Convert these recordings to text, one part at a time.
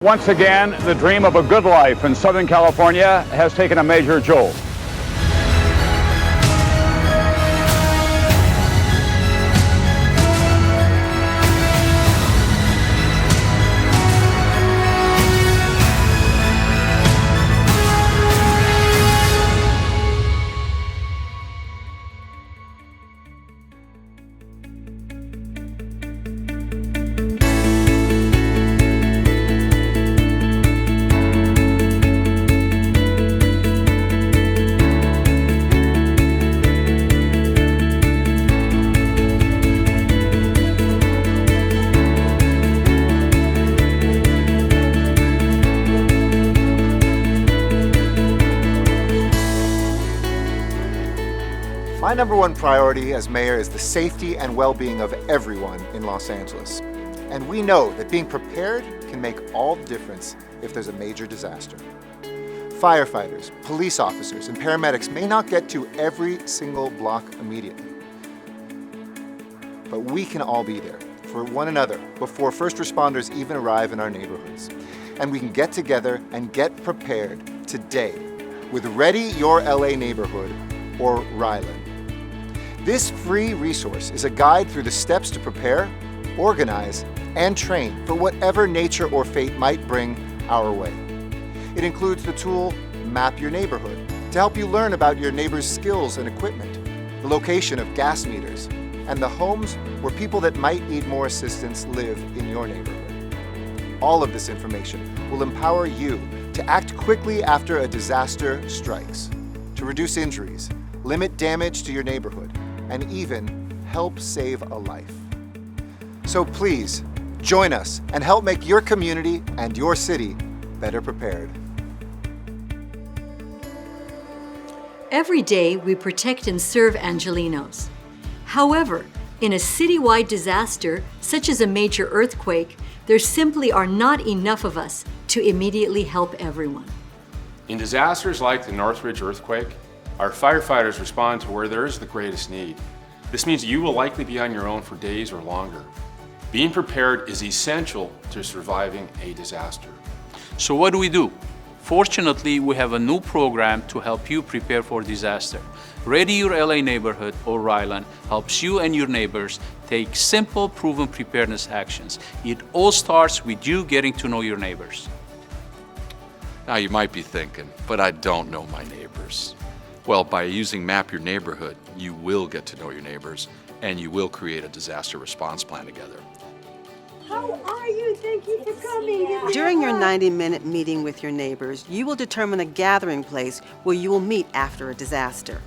Once again, the dream of a good life in Southern California has taken a major jolt. My number one priority as mayor is the safety and well-being of everyone in Los Angeles. And we know that being prepared can make all the difference if there's a major disaster. Firefighters, police officers, and paramedics may not get to every single block immediately. But we can all be there for one another before first responders even arrive in our neighborhoods. And we can get together and get prepared today with Ready Your LA Neighborhood, or RYLAN. This free resource is a guide through the steps to prepare, organize, and train for whatever nature or fate might bring our way. It includes the tool Map Your Neighborhood to help you learn about your neighbor's skills and equipment, the location of gas meters, and the homes where people that might need more assistance live in your neighborhood. All of this information will empower you to act quickly after a disaster strikes, to reduce injuries, limit damage to your neighborhood, and even help save a life. So please, join us and help make your community and your city better prepared. Every day, we protect and serve Angelenos. However, in a citywide disaster, such as a major earthquake, there simply are not enough of us to immediately help everyone. In disasters like the Northridge earthquake, our firefighters respond to where there is the greatest need. This means you will likely be on your own for days or longer. Being prepared is essential to surviving a disaster. So what do? Fortunately, we have a new program to help you prepare for disaster. Ready Your LA Neighborhood, or RYLAN, helps you and your neighbors take simple, proven preparedness actions. It all starts with you getting to know your neighbors. Now you might be thinking, but I don't know my neighbors. Well, by using Map Your Neighborhood, you will get to know your neighbors and you will create a disaster response plan together. How are you? Thank you for coming. During your 90-minute meeting with your neighbors, you will determine a gathering place where you will meet after a disaster.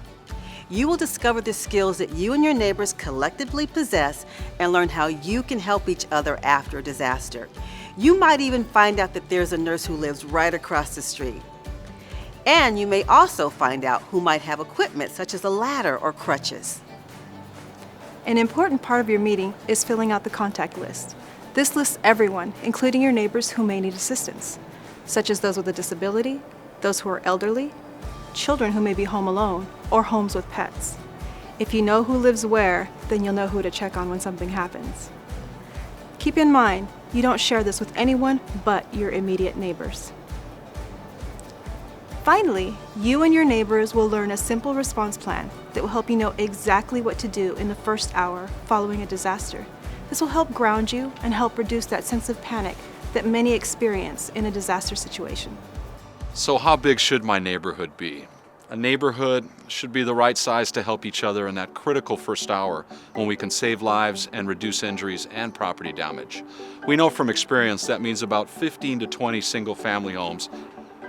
You will discover the skills that you and your neighbors collectively possess and learn how you can help each other after a disaster. You might even find out that there's a nurse who lives right across the street. And you may also find out who might have equipment such as a ladder or crutches. An important part of your meeting is filling out the contact list. This lists everyone, including your neighbors who may need assistance, such as those with a disability, those who are elderly, children who may be home alone, or homes with pets. If you know who lives where, then you'll know who to check on when something happens. Keep in mind, you don't share this with anyone but your immediate neighbors. Finally, you and your neighbors will learn a simple response plan that will help you know exactly what to do in the first hour following a disaster. This will help ground you and help reduce that sense of panic that many experience in a disaster situation. So how big should my neighborhood be? A neighborhood should be the right size to help each other in that critical first hour when we can save lives and reduce injuries and property damage. We know from experience that means about 15 to 20 single-family homes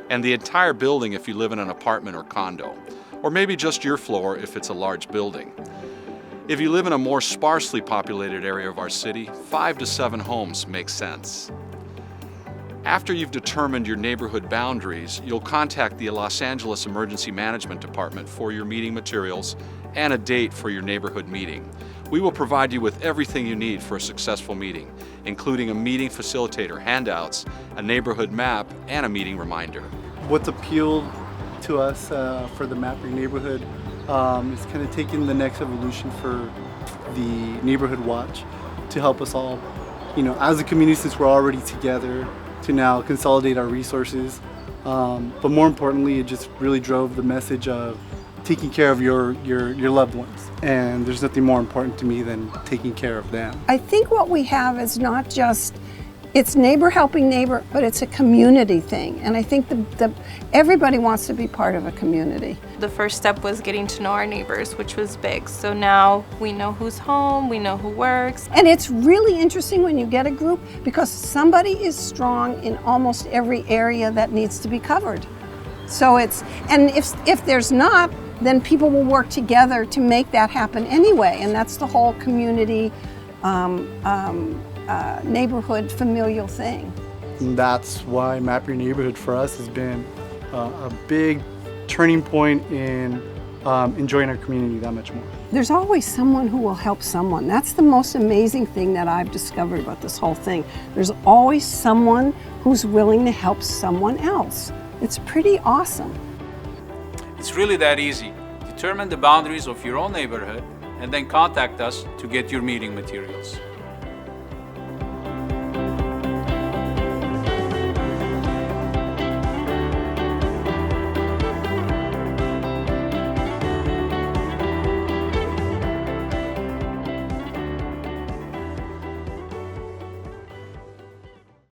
and the entire building if you live in an apartment or condo, or maybe just your floor if it's a large building. If you live in a more sparsely populated area of our city, 5 to 7 homes make sense. After you've determined your neighborhood boundaries, you'll contact the Los Angeles Emergency Management Department for your meeting materials and a date for your neighborhood meeting. We will provide you with everything you need for a successful meeting, including a meeting facilitator, handouts, a neighborhood map, and a meeting reminder. What's appealed to us for the Map Your Neighborhood is kind of taking the next evolution for the Neighborhood Watch to help us all, as a community, since we're already together, to now consolidate our resources. But more importantly, it just really drove the message of taking care of your loved ones. And there's nothing more important to me than taking care of them. I think what we have is not just, it's neighbor helping neighbor, but it's a community thing. And I think everybody wants to be part of a community. The first step was getting to know our neighbors, which was big. So now we know who's home, we know who works. And it's really interesting when you get a group because somebody is strong in almost every area that needs to be covered. So and if there's not, then people will work together to make that happen anyway. And that's the whole community neighborhood familial thing. And that's why Map Your Neighborhood for us has been a big turning point in enjoying our community that much more. There's always someone who will help someone. That's the most amazing thing that I've discovered about this whole thing. There's always someone who's willing to help someone else. It's pretty awesome. It's really that easy. Determine the boundaries of your own neighborhood and then contact us to get your meeting materials.